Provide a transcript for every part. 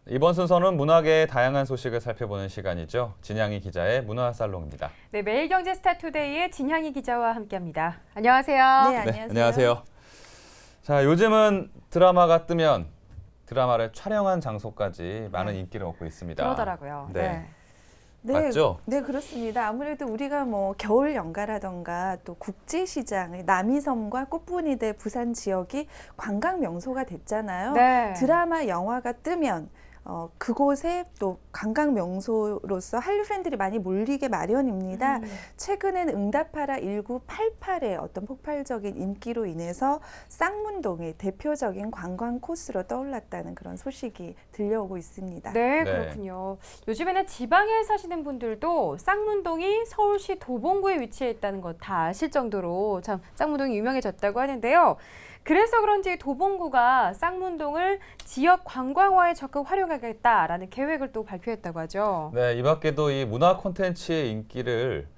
이번 순서는 문학의 다양한 소식을 살펴보는 시간이죠. 진향이 기자의 문화살롱입니다. 네, 매일경제스타투데이의 진향이 기자와 함께합니다. 안녕하세요. 네, 안녕하세요. 안녕하세요. 자, 요즘은 드라마가 뜨면 드라마를 촬영한 장소까지 많은 인기를 얻고 있습니다. 그러더라고요. 네. 네, 맞죠? 네, 그렇습니다. 아무래도 우리가 뭐 겨울 연가라던가 또 국제시장, 남이섬과 꽃분이대 부산 지역이 관광 명소가 됐잖아요. 네. 드라마, 영화가 뜨면 그곳에 또 관광 명소로서 한류 팬들이 많이 몰리게 마련입니다. 최근엔 응답하라 1988의 어떤 폭발적인 인기로 인해서 쌍문동이 대표적인 관광 코스로 떠올랐다는 그런 소식이 들려오고 있습니다. 네, 네. 그렇군요. 요즘에는 지방에 사시는 분들도 쌍문동이 서울시 도봉구에 위치해 있다는 거 다 아실 정도로 참 쌍문동이 유명해졌다고 하는데요. 그래서 그런지 도봉구가 쌍문동을 지역 관광화에 적극 활용하겠다라는 계획을 또 발표했다고 하죠. 네, 이 밖에도 이 문화 콘텐츠의 인기를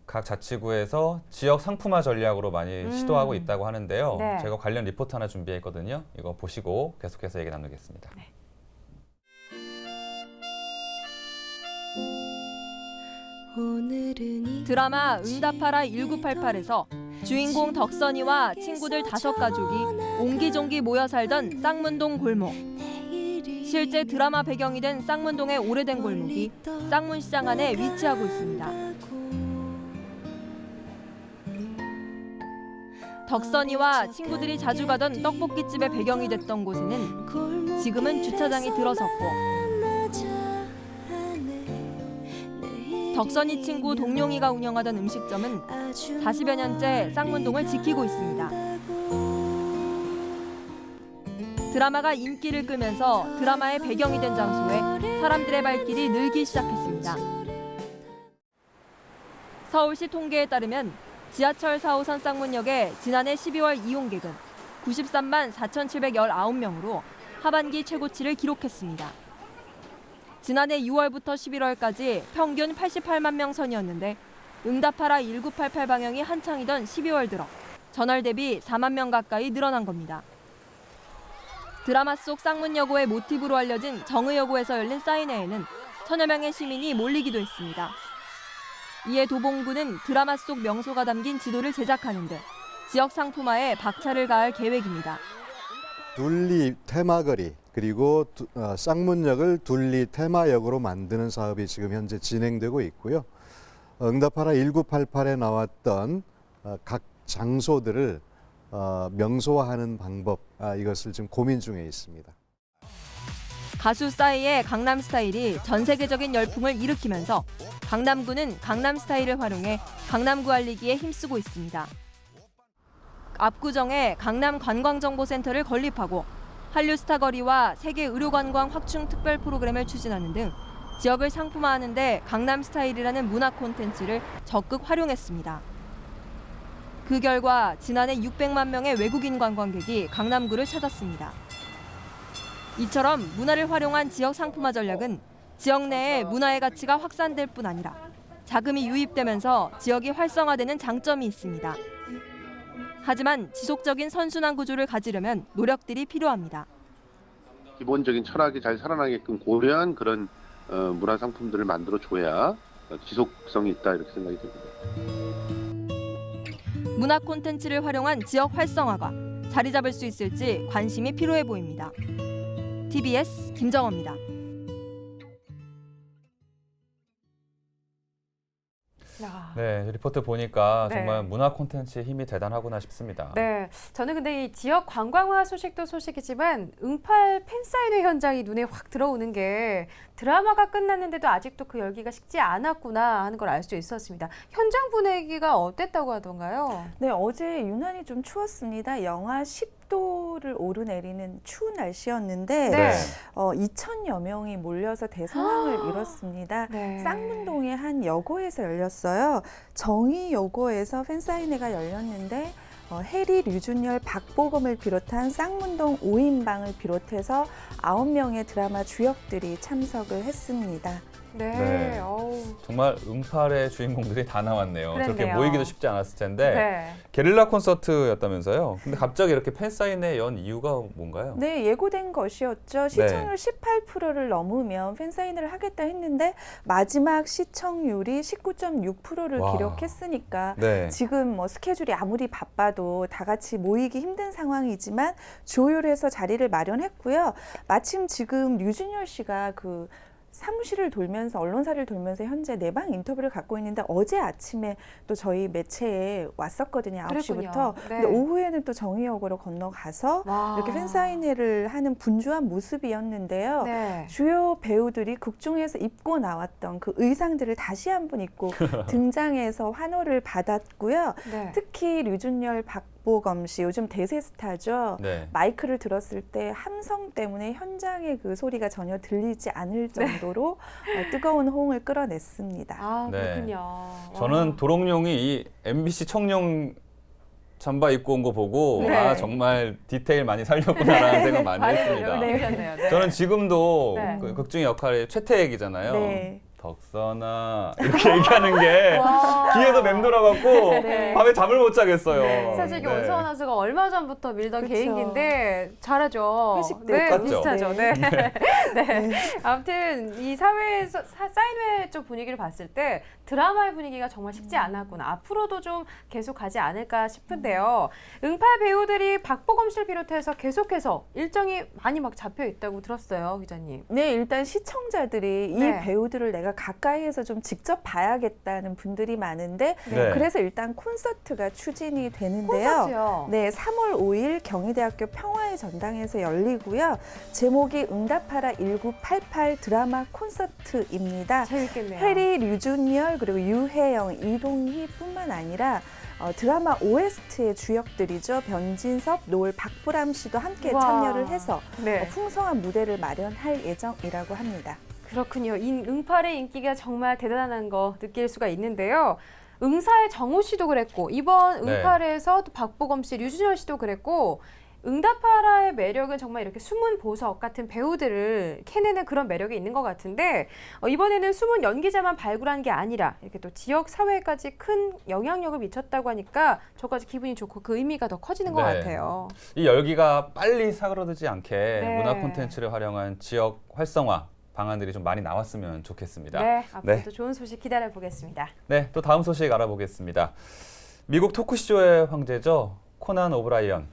각 자치구에서 지역 상품화 전략으로 많이 시도하고 있다고 하는데요. 네. 제가 관련 리포트 하나 준비했거든요. 이거 보시고 계속해서 얘기 나누겠습니다. 네. 드라마 응답하라 1988에서 주인공 덕선이와 친구들 5가족이 옹기종기 모여 살던 쌍문동 골목. 실제 드라마 배경이 된 쌍문동의 오래된 골목이 쌍문시장 안에 위치하고 있습니다. 덕선이와 친구들이 자주 가던 떡볶이집의 배경이 됐던 곳에는 지금은 주차장이 들어섰고 덕선이 친구 동룡이가 운영하던 음식점은 40여 년째 쌍문동을 지키고 있습니다. 드라마가 인기를 끌면서 드라마의 배경이 된 장소에 사람들의 발길이 늘기 시작했습니다. 서울시 통계에 따르면 지하철 4호선 쌍문역에 지난해 12월 이용객은 93만 4,719명으로 하반기 최고치를 기록했습니다. 지난해 6월부터 11월까지 평균 88만 명 선이었는데 응답하라 1988 방영이 한창이던 12월 들어 전월 대비 4만 명 가까이 늘어난 겁니다. 드라마 속 쌍문여고의 모티브로 알려진 정의여고에서 열린 사인회에는 천여 명의 시민이 몰리기도 했습니다. 이에 도봉구는 드라마 속 명소가 담긴 지도를 제작하는 등 지역 상품화에 박차를 가할 계획입니다. 둘리 테마거리 그리고 쌍문역을 둘리 테마역으로 만드는 사업이 지금 현재 진행되고 있고요. 응답하라 1988에 나왔던 각 장소들을 명소화하는 방법 이것을 지금 고민 중에 있습니다. 가수 싸이의 강남 스타일이 전 세계적인 열풍을 일으키면서 강남구는 강남 스타일을 활용해 강남구 알리기에 힘쓰고 있습니다. 압구정에 강남 관광정보센터를 건립하고 한류 스타 거리와 세계 의료관광 확충 특별 프로그램을 추진하는 등 지역을 상품화하는 데 강남 스타일이라는 문화 콘텐츠를 적극 활용했습니다. 그 결과 지난해 600만 명의 외국인 관광객이 강남구를 찾았습니다. 이처럼 문화를 활용한 지역 상품화 전략은 지역 내의 문화의 가치가 확산될 뿐 아니라 자금이 유입되면서 지역이 활성화되는 장점이 있습니다. 하지만 지속적인 선순환 구조를 가지려면 노력들이 필요합니다. 기본적인 철학이 잘 살아나게끔 고려한 그런 문화 상품들을 만들어 줘야 지속성이 있다 이렇게 생각이 됩니다. 문화 콘텐츠를 활용한 지역 활성화가 자리 잡을 수 있을지 관심이 필요해 보입니다. TBS 김정호입니다. 네, 리포트 보니까 네. 정말 문화 콘텐츠의 힘이 대단하구나 싶습니다. 네, 저는 근데 이 지역 관광화 소식도 소식이지만 응팔 팬사인회 현장이 눈에 확 들어오는 게 드라마가 끝났는데도 아직도 그 열기가 식지 않았구나 하는 걸 알 수 있었습니다. 현장 분위기가 어땠다고 하던가요? 네, 어제 유난히 좀 추웠습니다. 영하 10도를 오르내리는 추운 날씨였는데 네. 2,000여 명이 몰려서 대성황을 이뤘습니다. 네. 쌍문동의 한 여고에서 열렸어요. 정의여고에서 팬사인회가 열렸는데 해리, 류준열, 박보검을 비롯한 쌍문동 5인방을 비롯해서 9명의 드라마 주역들이 참석을 했습니다. 네. 네. 어우. 정말 응팔의 주인공들이 다 나왔네요. 저렇게 그랬네요. 모이기도 쉽지 않았을 텐데 네. 게릴라 콘서트였다면서요. 근데 갑자기 이렇게 팬사인회 연 이유가 뭔가요? 네, 예고된 것이었죠. 시청률 18%를 넘으면 팬사인회를 하겠다 했는데 마지막 시청률이 19.6%를 와. 기록했으니까 네. 지금 뭐 스케줄이 아무리 바빠도 다 같이 모이기 힘든 상황이지만 조율해서 자리를 마련했고요. 마침 지금 류준열 씨가 그 사무실을 돌면서 언론사를 돌면서 현재 내방 인터뷰를 갖고 있는데 어제 아침에 또 저희 매체에 왔었거든요. 9시부터. 네. 근데 오후에는 또 정의역으로 건너가서 와. 이렇게 팬사인회를 하는 분주한 모습이었는데요. 네. 주요 배우들이 극중에서 입고 나왔던 그 의상들을 다시 한번 입고 등장해서 환호를 받았고요. 네. 특히 류준열, 박보검 씨 요즘 대세 스타죠. 네. 마이크를 들었을 때 함성 때문에 현장의 그 소리가 전혀 들리지 않을 정도로 뜨거운 호응을 끌어냈습니다. 아, 네. 그렇군요. 저는 와. 도롱뇽이 이 MBC 청룡 잠바 입고 온 거 보고 네. 아 정말 디테일 많이 살렸구나라는 생각 많이 했습니다. 네. 네. 저는 지금도 네. 그 극중의 역할이 최태액이잖아요. 네. 덕선아 이렇게 얘기하는 게 와. 귀에서 맴돌아갖고 네. 밤에 잠을 못 자겠어요. 네. 사실 이게 네. 원서 아나운서가 얼마 전부터 밀던 그쵸. 개인기인데 잘하죠. 회식 때 네, 했죠. 비슷하죠. 네. 네. 네. 아무튼 이 사회에서 사인회 쪽 분위기를 봤을 때 드라마의 분위기가 정말 식지 않았구나. 앞으로도 좀 계속 가지 않을까 싶은데요. 응팔 배우들이 박보검 씨를 비롯해서 계속해서 일정이 많이 막 잡혀 있다고 들었어요, 기자님. 네, 일단 시청자들이 네. 이 배우들을 내가 가까이에서 좀 직접 봐야겠다는 분들이 많은데 네. 그래서 일단 콘서트가 추진이 되는데요. 콘서트요. 네, 3월 5일 경희대학교 평화의 전당에서 열리고요. 제목이 응답하라 1988 드라마 콘서트입니다. 재밌겠네요. 해리, 류준열, 그리고 유혜영, 이동희뿐만 아니라 드라마 OST의 주역들이죠. 변진섭, 노을, 박보람 씨도 함께 우와. 참여를 해서 네. 풍성한 무대를 마련할 예정이라고 합니다. 그렇군요. 응팔의 인기가 정말 대단한 거 느낄 수가 있는데요. 응사의 정우 씨도 그랬고 이번 네. 응팔에서 또 박보검 씨, 류준열 씨도 그랬고 응답하라의 매력은 정말 이렇게 숨은 보석 같은 배우들을 캐내는 그런 매력이 있는 것 같은데 이번에는 숨은 연기자만 발굴한 게 아니라 이렇게 또 지역 사회까지 큰 영향력을 미쳤다고 하니까 저까지 기분이 좋고 그 의미가 더 커지는 것 네. 같아요. 이 열기가 빨리 사그러들지 않게 네. 문화 콘텐츠를 활용한 지역 활성화 방안들이 좀 많이 나왔으면 좋겠습니다. 네, 앞으로도 네. 좋은 소식 기다려 보겠습니다. 네, 또 다음 소식 알아보겠습니다. 미국 토크쇼의 황제죠. 코난 오브라이언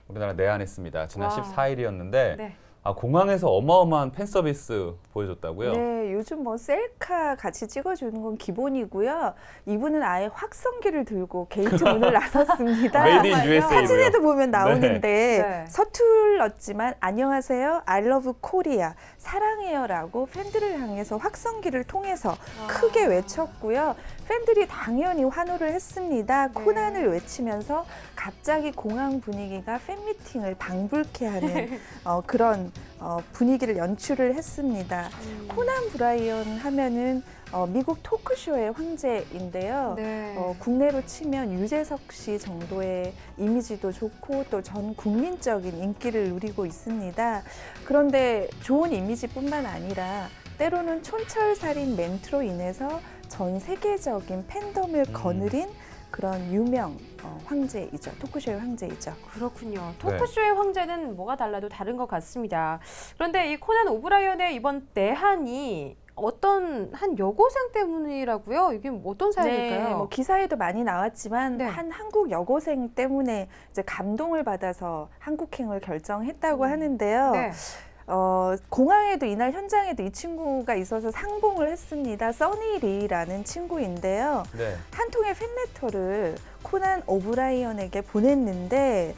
우리나라 내한했습니다. 지난 와. 14일이었는데 네. 공항에서 어마어마한 팬 서비스 보여줬다고요? 네, 요즘 뭐 셀카 같이 찍어주는 건 기본이고요. 이분은 아예 확성기를 들고 게이트 문을 나섰습니다. 메이드 인 USA고요. 사진에도 보면 나오는데 네. 서툴렀지만 안녕하세요, I love Korea, 사랑해요라고 팬들을 향해서 확성기를 통해서 크게 외쳤고요. 팬들이 당연히 환호를 했습니다. 네. 코난을 외치면서 갑자기 공항 분위기가 팬미팅을 방불케 하는 그런 분위기를 연출을 했습니다. 코난 브라이언 하면은 미국 토크쇼의 황제인데요. 네. 국내로 치면 유재석 씨 정도의 이미지도 좋고 또 전 국민적인 인기를 누리고 있습니다. 그런데 좋은 이미지뿐만 아니라 때로는 촌철살인 멘트로 인해서 전 세계적인 팬덤을 거느린 그런 유명 황제이죠. 토크쇼의 황제이죠. 그렇군요. 토크쇼의 황제는 뭐가 달라도 다른 것 같습니다. 그런데 이 코난 오브라이언의 이번 내한이 어떤 한 여고생 때문이라고요? 이게 어떤 사연일까요? 네, 뭐 기사에도 많이 나왔지만 네. 한 한국 여고생 때문에 이제 감동을 받아서 한국행을 결정했다고 하는데요. 네. 공항에도 이날 현장에도 이 친구가 있어서 상봉을 했습니다. 써니 리라는 친구인데요. 네. 한 통의 팬레터를 코난 오브라이언에게 보냈는데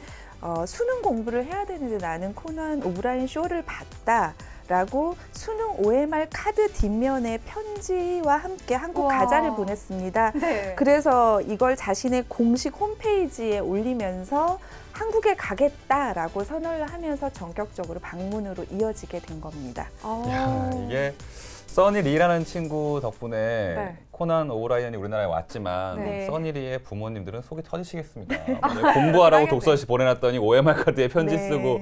수능 공부를 해야 되는데 나는 코난 오브라이언 쇼를 봤다. 라고 수능 OMR 카드 뒷면에 편지와 함께 한국 우와. 가자를 보냈습니다. 네. 그래서 이걸 자신의 공식 홈페이지에 올리면서 한국에 가겠다라고 선언을 하면서 전격적으로 방문으로 이어지게 된 겁니다. 야, 이게 써니 리라는 친구 덕분에 네. 코난 오브라이언이 우리나라에 왔지만 네. 써니리의 부모님들은 속이 터지시겠습니다. 공부하라고 독서실 보내놨더니 OMR 카드에 편지 네. 쓰고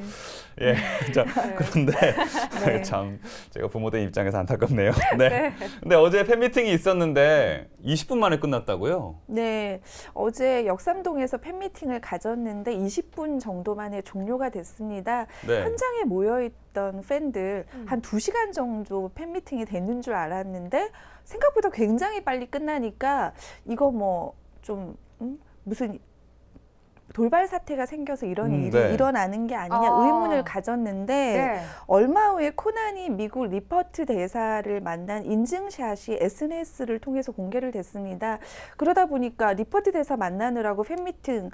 예, 자, 그런데 네. 참 제가 부모된 입장에서 안타깝네요. 네. 근데 어제 팬미팅이 있었는데 20분 만에 끝났다고요? 네, 어제 역삼동에서 팬미팅을 가졌는데 20분 정도 만에 종료가 됐습니다. 네. 현장에 모여있던 팬들 한 2시간 정도 팬미팅이 되는 줄 알았는데 생각보다 굉장히 빨리 끝나니까 이거 뭐 좀 무슨 돌발 사태가 생겨서 이런 일이 네. 일어나는 게 아니냐 아. 의문을 가졌는데 네. 얼마 후에 코난이 미국 리퍼트 대사를 만난 인증샷이 SNS를 통해서 공개를 됐습니다. 그러다 보니까 리퍼트 대사 만나느라고 팬미팅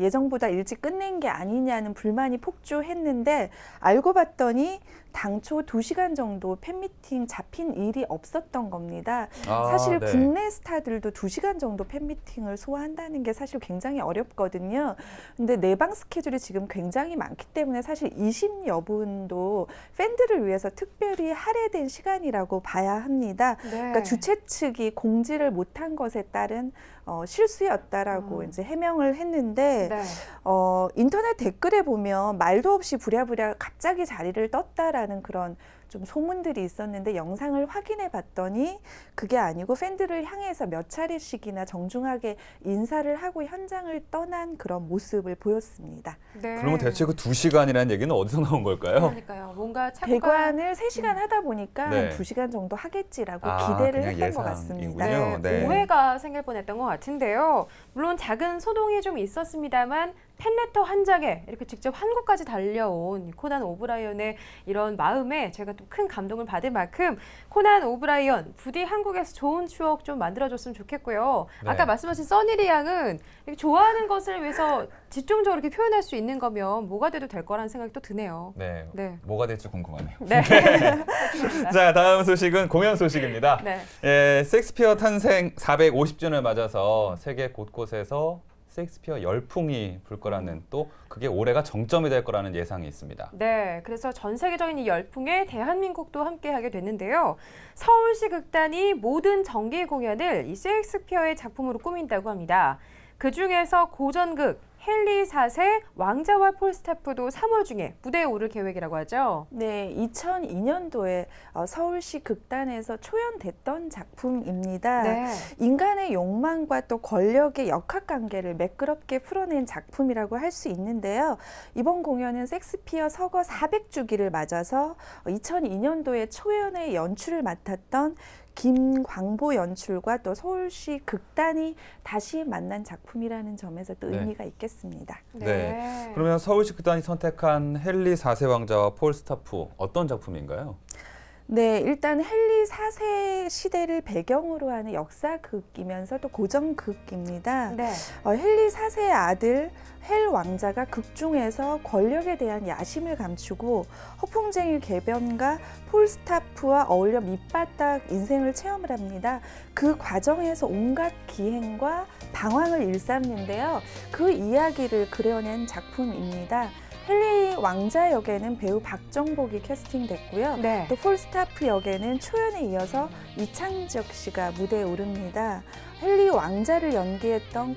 예정보다 일찍 끝낸 게 아니냐는 불만이 폭주했는데 알고 봤더니 당초 2시간 정도 팬미팅 잡힌 일이 없었던 겁니다. 사실 네. 국내 스타들도 2시간 정도 팬미팅을 소화한다는 게 사실 굉장히 어렵거든요. 근데 내방 스케줄이 지금 굉장히 많기 때문에 사실 20여 분도 팬들을 위해서 특별히 할애된 시간이라고 봐야 합니다. 네. 그러니까 주최 측이 공지를 못한 것에 따른 실수였다라고 이제 해명을 했는데 네. 인터넷 댓글에 보면 말도 없이 부랴부랴 갑자기 자리를 떴다라는 그런 좀 소문들이 있었는데 영상을 확인해 봤더니 그게 아니고 팬들을 향해서 몇 차례씩이나 정중하게 인사를 하고 현장을 떠난 그런 모습을 보였습니다. 네. 그러면 대체 그 2시간이라는 얘기는 어디서 나온 걸까요? 그러니까요. 뭔가 착오가 대관을 3시간 하다 보니까 네. 한 2시간 정도 하겠지라고 아, 기대를 그냥 했던 것 같습니다. 예상이군요. 네, 네. 오해가 생길 뻔했던 것 같은데요. 물론 작은 소동이 좀 있었습니다만 팬레터 한 장에 이렇게 직접 한국까지 달려온 코난 오브라이언의 이런 마음에 제가 또 큰 감동을 받을 만큼 코난 오브라이언 부디 한국에서 좋은 추억 좀 만들어줬으면 좋겠고요. 네. 아까 말씀하신 써니리 양은 이렇게 좋아하는 것을 위해서 집중적으로 이렇게 표현할 수 있는 거면 뭐가 돼도 될 거라는 생각이 또 드네요. 네. 네. 뭐가 될지 궁금하네요. 네. 자, 다음 소식은 공연 소식입니다. 네. 예, 셰익스피어 탄생 450주년을 맞아서 세계 곳곳에서 셰익스피어 열풍이 불 거라는 또 그게 올해가 정점이 될 거라는 예상이 있습니다. 네, 그래서 전 세계적인 이 열풍에 대한민국도 함께하게 됐는데요. 서울시 극단이 모든 정기 공연을 이 셰익스피어의 작품으로 꾸민다고 합니다. 그 중에서 고전극 헨리 4세 왕자와 폴스타프도 3월 중에 무대에 오를 계획이라고 하죠. 네, 2002년도에 서울시 극단에서 초연됐던 작품입니다. 네. 인간의 욕망과 또 권력의 역학관계를 매끄럽게 풀어낸 작품이라고 할 수 있는데요. 이번 공연은 셰익스피어 서거 400주기를 맞아서 2002년도에 초연의 연출을 맡았던 김광보 연출과 또 서울시 극단이 다시 만난 작품이라는 점에서 또 네. 의미가 있겠습니다. 네. 그러면 서울시 극단이 선택한 헨리 4세 왕자와 폴 스타프 어떤 작품인가요? 네, 일단 헨리 4세 시대를 배경으로 하는 역사극이면서 또 고전극입니다. 네. 헨리 4세의 아들 헬 왕자가 극중에서 권력에 대한 야심을 감추고 허풍쟁이 궤변가 폴스타프와 어울려 밑바닥 인생을 체험을 합니다. 그 과정에서 온갖 기행과 방황을 일삼는데요. 그 이야기를 그려낸 작품입니다. 헨리 왕자 역에는 배우 박정복이 캐스팅됐고요. 네. 또 폴스타프 역에는 초연에 이어서 이창적 씨가 무대에 오릅니다. 헨리 왕자를 연기했던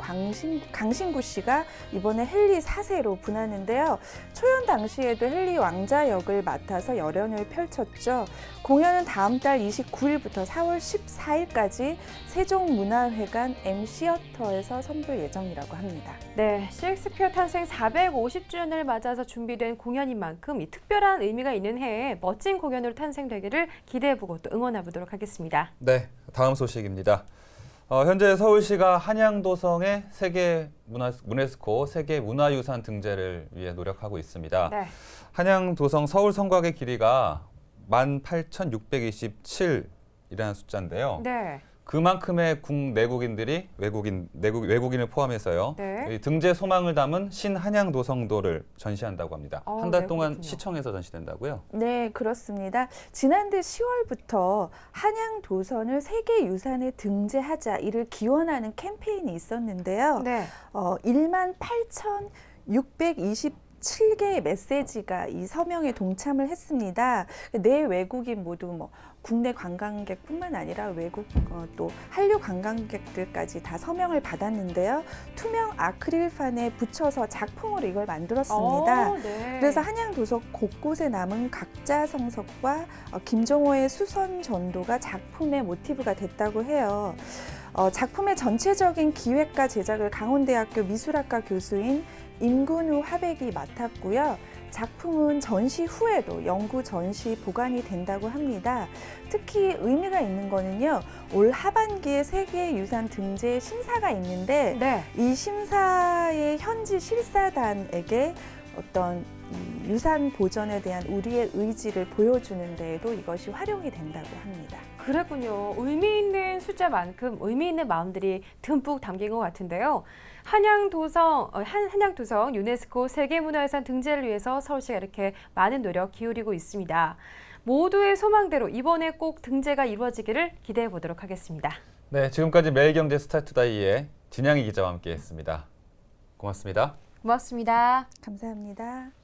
강신구 씨가 이번에 헨리 4세로 분하는데요. 초연 당시에도 헨리 왕자 역을 맡아서 열연을 펼쳤죠. 공연은 다음 달 29일부터 4월 14일까지 세종문화회관 M시어터에서 선보일 예정이라고 합니다. 네, 셰익스피어 탄생 450주년을 맞아서 준비된 공연인 만큼 이 특별한 의미가 있는 해에 멋진 공연으로 탄생되기를 기대해보고 또 응원해보도록 하겠습니다. 네, 다음 소식입니다. 현재 서울시가 한양도성의 세계 유네스코 세계문화유산 등재를 위해 노력하고 있습니다. 네. 한양도성 서울 성곽의 길이가 18,627이라는 숫자인데요. 네. 그만큼의 내국인들이 외국인을 포함해서요. 네. 이 등재 소망을 담은 신한양도성도를 전시한다고 합니다. 한 달 네, 동안 그렇군요. 시청에서 전시된다고요? 네, 그렇습니다. 지난해 10월부터 한양도선을 세계유산에 등재하자 이를 기원하는 캠페인이 있었는데요. 네. 18,627 7개의 메시지가 이 서명에 동참을 했습니다. 네 외국인 모두 뭐 국내 관광객뿐만 아니라 외국 또 한류 관광객들까지 다 서명을 받았는데요. 투명 아크릴판에 붙여서 작품으로 이걸 만들었습니다. 네. 그래서 한양도서 곳곳에 남은 각자 성석과 김종호의 수선 전도가 작품의 모티브가 됐다고 해요. 작품의 전체적인 기획과 제작을 강원대학교 미술학과 교수인 임근우 화백이 맡았고요. 작품은 전시 후에도 영구 전시 보관이 된다고 합니다. 특히 의미가 있는 거는요. 올 하반기에 세계유산 등재 심사가 있는데 네. 이 심사의 현지 실사단에게 어떤 이 유산 보전에 대한 우리의 의지를 보여주는 데에도 이것이 활용이 된다고 합니다. 그랬군요. 의미 있는 숫자만큼 의미 있는 마음들이 듬뿍 담긴 것 같은데요. 한양도성 유네스코 세계문화유산 등재를 위해서 서울시가 이렇게 많은 노력 기울이고 있습니다. 모두의 소망대로 이번에 꼭 등재가 이루어지기를 기대해 보도록 하겠습니다. 네, 지금까지 매일경제 스타투데이의 진양희 기자와 함께했습니다. 고맙습니다. 고맙습니다. 감사합니다.